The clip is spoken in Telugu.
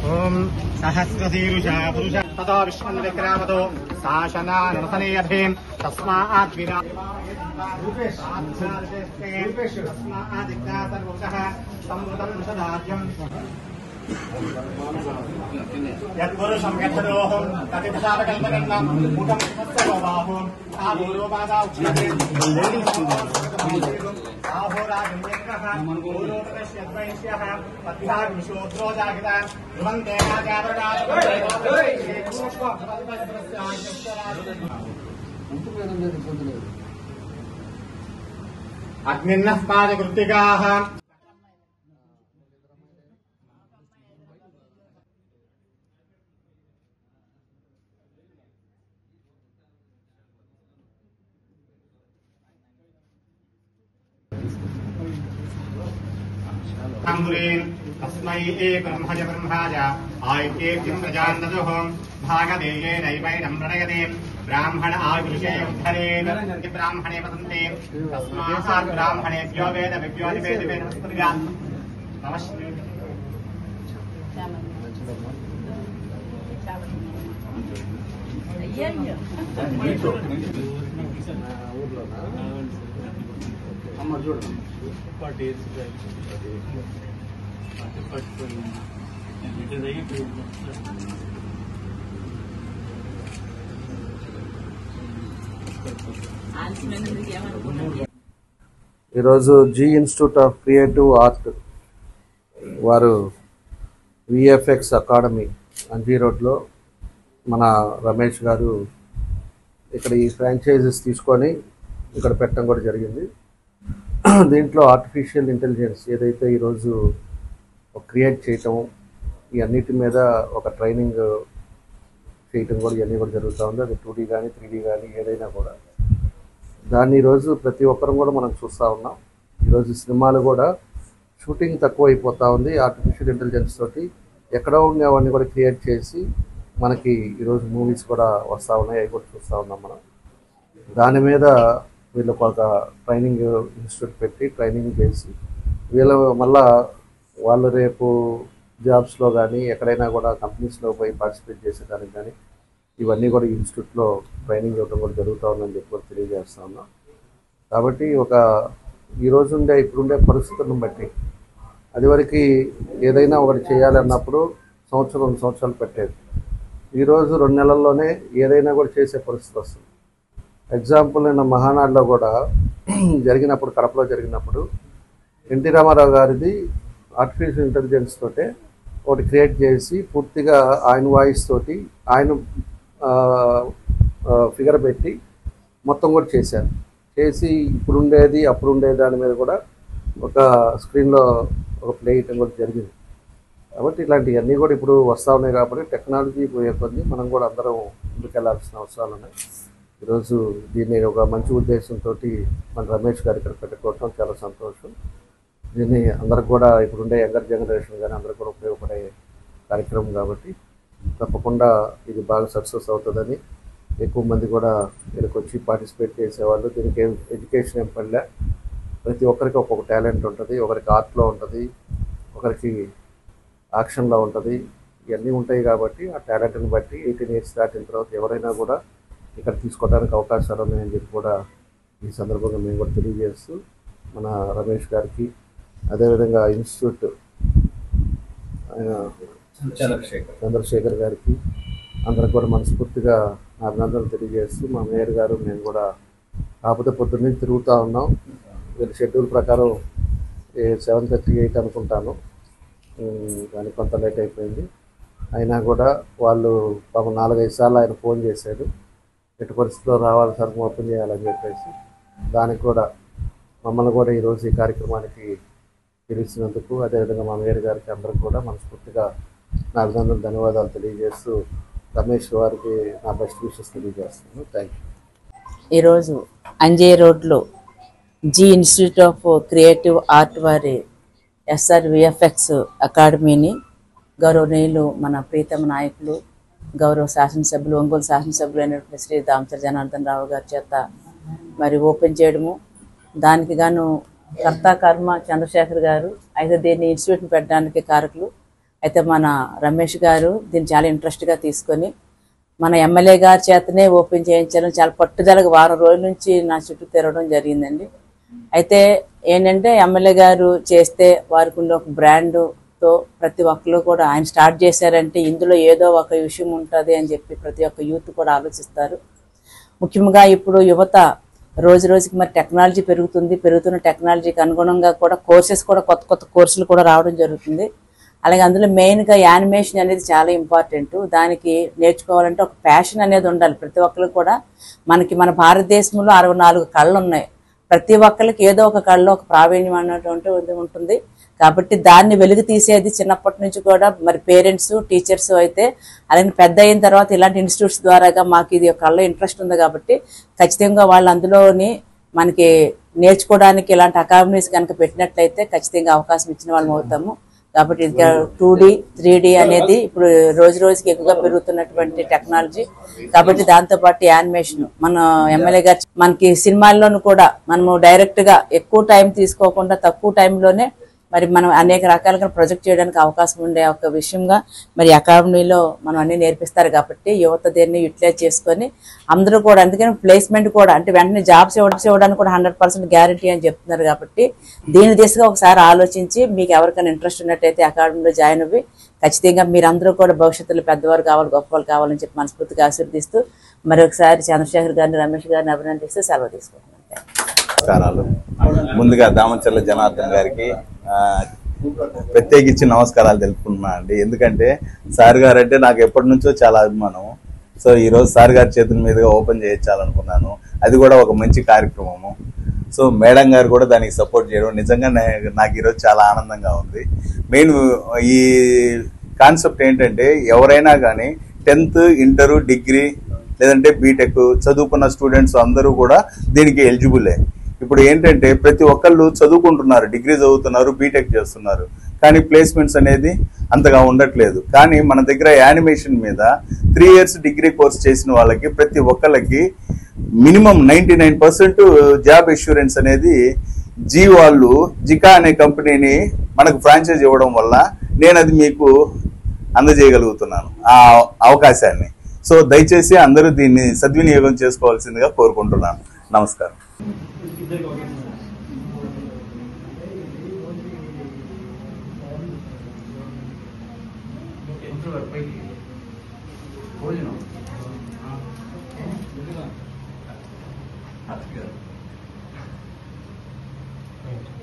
ओम सहस्रशीर्षा पुरुष ततो विश्वन्विक्रामतो शासना नरसनेयभीं तस्मात् विना तस्मादिज्ञातर्वतः संवृतं सदाज्यम् यत्पुरुषं यच्छदोहं तदिदशावकल्पकर्णं मुखं तस्सर्वबाहुं आभूरोपादा उच्यते आहोराजन्यः पूर्वोपदश्यद्वैष्यः पद्भागविशोद्रो जागृतान् ध्रुवन्ते अग्निन्नः पादकृत्तिकाः तस्मै ब्रह्मज ब्रह्माज आयुर्यं प्रजान्दुः भागदेयेनैवैनं प्रणयते ब्राह्मण आयुषे उद्धरेण ब्राह्मणे वसन्ते तस्मात् ब्राह्मणेभ्यो वेद विद्योनिवेदिवेदस्पतिगा नमस्ते ఈరోజు G institute of creative art వారు విఎఫ్ఎక్స్ అకాడమీ అంజీ రోడ్లో మన రమేష్ గారు ఇక్కడ ఈ ఫ్రాంచైజెస్ తీసుకొని ఇక్కడ పెట్టడం కూడా జరిగింది. దీంట్లో ఆర్టిఫిషియల్ ఇంటెలిజెన్స్ ఏదైతే ఈరోజు క్రియేట్ చేయటం ఇవన్నిటి మీద ఒక ట్రైనింగ్ చేయటం కూడా ఇవన్నీ కూడా జరుగుతూ ఉంది. అది 2D కానీ 3D కానీ ఏదైనా కూడా దాన్ని ఈరోజు ప్రతి ఒక్కరం కూడా మనం చూస్తూ ఉన్నాం. ఈరోజు సినిమాలు కూడా షూటింగ్ తక్కువ అయిపోతూ ఉంది. ఆర్టిఫిషియల్ ఇంటెలిజెన్స్ తోటి ఎక్కడో ఉండేవన్నీ కూడా క్రియేట్ చేసి మనకి ఈరోజు మూవీస్ కూడా వస్తూ ఉన్నాయి. అవి కూడా చూస్తూ ఉన్నాం మనం. దాని మీద వీళ్ళకు ఒక ట్రైనింగ్ ఇన్స్టిట్యూట్ పెట్టి ట్రైనింగ్ చేసి మళ్ళా వాళ్ళు రేపు జాబ్స్లో కానీ ఎక్కడైనా కూడా కంపెనీస్లో పోయి పార్టిసిపేట్ చేసేదానికి కానీ ఇవన్నీ కూడా ఇన్స్టిట్యూట్లో ట్రైనింగ్ ఇవ్వడం కూడా జరుగుతూ ఉందని చెప్పి కూడా తెలియజేస్తూ ఉన్నాం. కాబట్టి ఈరోజు ఇప్పుడుండే పరిస్థితులను బట్టి అదివరకు ఏదైనా ఒకటి చేయాలన్నప్పుడు 1-2 సంవత్సరాలు పెట్టేది. ఈరోజు 2 నెలల్లోనే ఏదైనా కూడా చేసే పరిస్థితి వస్తుంది. ఎగ్జాంపుల్ నిన్న మహానాడులో కూడా జరిగినప్పుడు కడపలో జరిగినప్పుడు ఎన్టీ రామారావు గారిది ఆర్టిఫిషియల్ ఇంటెలిజెన్స్ తోటే ఒకటి క్రియేట్ చేసి పూర్తిగా ఆయన వాయిస్ తోటి ఆయన ఫిగర్ పెట్టి మొత్తం కూడా చేశారు. చేసి ఇప్పుడుండేది అప్పుడుండేది దాని మీద కూడా ఒక స్క్రీన్లో ఒక ప్లే చేయటం కూడా జరిగింది. కాబట్టి ఇట్లాంటివన్నీ కూడా ఇప్పుడు వస్తూ ఉన్నాయి. కాబట్టి టెక్నాలజీ పోయే కొద్దీ మనం కూడా అందరం ముందుకెళ్లాల్సిన అవసరాలు ఉన్నాయి. ఈరోజు దీన్ని ఒక మంచి ఉద్దేశంతో మన రమేష్ గారు ఇక్కడ పెట్టుకోవటం చాలా సంతోషం. దీన్ని అందరికి కూడా ఇప్పుడుండే యంగర్ జనరేషన్ కానీ అందరికి కూడా ఉపయోగపడే కార్యక్రమం కాబట్టి తప్పకుండా ఇది బాగా సక్సెస్ అవుతుందని ఎక్కువ మంది కూడా ఇక్కడికి వచ్చి పార్టిసిపేట్ చేసేవాళ్ళు. దీనికి ఎడ్యుకేషన్ ఏం పడలే, ప్రతి ఒక్కరికి ఒక్కొక్క టాలెంట్ ఉంటుంది. ఒకరికి ఆర్ట్లో ఉంటుంది, ఒకరికి యాక్షన్లో ఉంటుంది, ఇవన్నీ ఉంటాయి. కాబట్టి ఆ టాలెంట్ని బట్టి 18 years దాటిన తర్వాత ఎవరైనా కూడా ఇక్కడ తీసుకోవడానికి అవకాశాలు ఉన్నాయని చెప్పి కూడా ఈ సందర్భంగా మేము కూడా తెలియజేస్తూ మన రమేష్ గారికి అదేవిధంగా ఇన్స్టిట్యూట్ చంద్రశేఖర్ గారికి అందరికి కూడా మనస్ఫూర్తిగా అభినందనలు తెలియజేస్తూ మా మేయర్ గారు మేము కూడా కాకపోతే పొద్దున్న నుంచి తిరుగుతూ ఉన్నాం. వీళ్ళ షెడ్యూల్ ప్రకారం 7:38 అనుకుంటాను, కానీ కొంత లేట్ అయిపోయింది. అయినా కూడా వాళ్ళు పాపం 4-5 సార్లు ఆయన ఫోన్ చేశాడు, ఎట్టి పరిస్థితుల్లో రావాలి సార్ ఓపెన్ చేయాలని చెప్పేసి. దానికి కూడా మమ్మల్ని కూడా ఈరోజు ఈ కార్యక్రమానికి పిలిచినందుకు అదేవిధంగా మా మేయర్ గారికి అందరికి కూడా మనస్ఫూర్తిగా నా అభినందనలు ధన్యవాదాలు తెలియజేస్తూ రమేష్ గారికి నా బెస్ట్ విషెస్ తెలియజేస్తున్నాను. Thank you. ఈరోజు అంజే రోడ్లో G institute of creative art వారి SR VFX అకాడమీని గౌరవనీయులు మన ప్రీతమ నాయకులు గౌరవ శాసనసభ్యులు ఒంగోలు శాసనసభ్యులు అయినటువంటి శ్రీ దామచర్ల జనార్దన్ రావు గారి చేత మరి ఓపెన్ చేయడము, దానికి గాను కర్త కర్మ చంద్రశేఖర్ గారు అయితే దీన్ని ఇన్స్టిట్యూట్ని పెట్టడానికి కారకులు. అయితే మన రమేష్ గారు దీన్ని చాలా ఇంట్రెస్ట్గా తీసుకొని మన ఎమ్మెల్యే గారి చేతనే ఓపెన్ చేయించడం, చాలా పట్టుదలగా వారం రోజుల నుంచి నా చుట్టూ తిరగడం జరిగిందండి. అయితే ఏంటంటే ఎమ్మెల్యే గారు చేస్తే వారికి ఉన్న ఒక బ్రాండ్తో ప్రతి ఒక్కరు కూడా ఆయన స్టార్ట్ చేశారంటే ఇందులో ఏదో ఒక విషయం ఉంటుంది అని చెప్పి ప్రతి ఒక్క యూత్ కూడా ఆలోచిస్తారు. ముఖ్యంగా ఇప్పుడు యువత రోజు రోజుకి మరి టెక్నాలజీ పెరుగుతున్న టెక్నాలజీకి అనుగుణంగా కూడా కోర్సెస్ కూడా కొత్త కోర్సులు కూడా రావడం జరుగుతుంది. అలాగే అందులో మెయిన్గా యానిమేషన్ అనేది చాలా ఇంపార్టెంట్. దానికి నేర్చుకోవాలంటే ఒక ప్యాషన్ అనేది ఉండాలి ప్రతి ఒక్కరికి కూడా. మన భారతదేశంలో 64 కళలు ఉన్నాయి. ప్రతి ఒక్కరికి ఏదో ఒక కళలో ఒక ప్రావీణ్యం అన్నటువంటి ఉంటుంది. కాబట్టి దాన్ని వెలుగు తీసేది చిన్నప్పటి నుంచి కూడా మరి పేరెంట్స్ టీచర్స్ అయితే, అలాగే పెద్ద అయిన తర్వాత ఇలాంటి ఇన్స్టిట్యూట్స్ ద్వారాగా మాకు ఇది కళ్ళ ఇంట్రెస్ట్ ఉంది కాబట్టి ఖచ్చితంగా వాళ్ళు అందులోని మనకి నేర్చుకోవడానికి ఇలాంటి అకాడమీస్ కనుక పెట్టినట్లయితే ఖచ్చితంగా అవకాశం ఇచ్చిన వాళ్ళం అవుతాము. కాబట్టి ఇది 2D 3D అనేది ఇప్పుడు రోజు రోజుకి ఎక్కువగా పెరుగుతున్నటువంటి టెక్నాలజీ. కాబట్టి దాంతోపాటు యానిమేషన్ మన ఎమ్మెల్యే గారు మనకి సినిమాల్లోనూ కూడా మనము డైరెక్ట్గా ఎక్కువ టైం తీసుకోకుండా తక్కువ టైంలోనే మరి మనం అనేక రకాలుగా ప్రొజెక్ట్ చేయడానికి అవకాశం ఉండే ఒక విషయంగా మరి అకాడమీలో మనం అన్ని నేర్పిస్తారు. కాబట్టి యువత దీన్ని యూటిలైజ్ చేసుకొని అందరూ కూడా, అందుకని ప్లేస్మెంట్ కూడా అంటే వెంటనే జాబ్స్ ఇవ్వడానికి కూడా 100% గ్యారంటీ అని చెప్తున్నారు. కాబట్టి దీని దిశగా ఒకసారి ఆలోచించి మీకు ఎవరికైనా ఇంట్రెస్ట్ ఉన్నట్టయితే అకాడమీలో జాయిన్ అవ్వి ఖచ్చితంగా మీరందరూ కూడా భవిష్యత్తులో పెద్దవారు కావాలి, గొప్పవాళ్ళు కావాలని చెప్పి మనస్ఫూర్తిగా ఆశీర్దిస్తూ మరొకసారి చంద్రశేఖర్ గారిని, రమేష్ గారిని అభినందిస్తూ సెలవు తీసుకుంటున్నాను. నమస్కారాలు. ముందుగా దామచర్ల జనార్దన్ గారికి ప్రత్యేకించి నమస్కారాలు తెలుపుకుంటున్నా అండి. ఎందుకంటే సార్ గారు అంటే నాకు ఎప్పటి నుంచో చాలా అభిమానం. సో ఈరోజు సార్ గారి చేతుల మీదుగా ఓపెన్ చేయించాలనుకున్నాను. అది కూడా ఒక మంచి కార్యక్రమము. సో మేడం గారు కూడా దానికి సపోర్ట్ చేయడం నిజంగా నాకు ఈరోజు చాలా ఆనందంగా ఉంది. మెయిన్ ఈ కాన్సెప్ట్ ఏంటంటే ఎవరైనా కానీ 10th ఇంటర్ డిగ్రీ లేదంటే బీటెక్ చదువుకున్న స్టూడెంట్స్ అందరూ కూడా దీనికి ఎలిజిబులే. ఇప్పుడు ఏంటంటే ప్రతి ఒక్కళ్ళు చదువుకుంటున్నారు, డిగ్రీ చదువుతున్నారు, బీటెక్ చేస్తున్నారు, కానీ ప్లేస్మెంట్స్ అనేది అంతగా ఉండట్లేదు. కానీ మన దగ్గర యానిమేషన్ మీద 3 years డిగ్రీ కోర్స్ చేసిన వాళ్ళకి ప్రతి ఒక్కళ్ళకి మినిమం 99% జాబ్ అష్యూరెన్స్ అనేది వాళ్ళు జికా అనే కంపెనీని మనకు ఫ్రాంచైజ్ ఇవ్వడం వల్ల నేను అది మీకు అందజేయగలుగుతున్నాను ఆ అవకాశాన్ని. సో దయచేసి అందరూ దీన్ని సద్వినియోగం చేసుకోవాల్సిందిగా కోరుకుంటున్నాను. నమస్కారం. భోజనం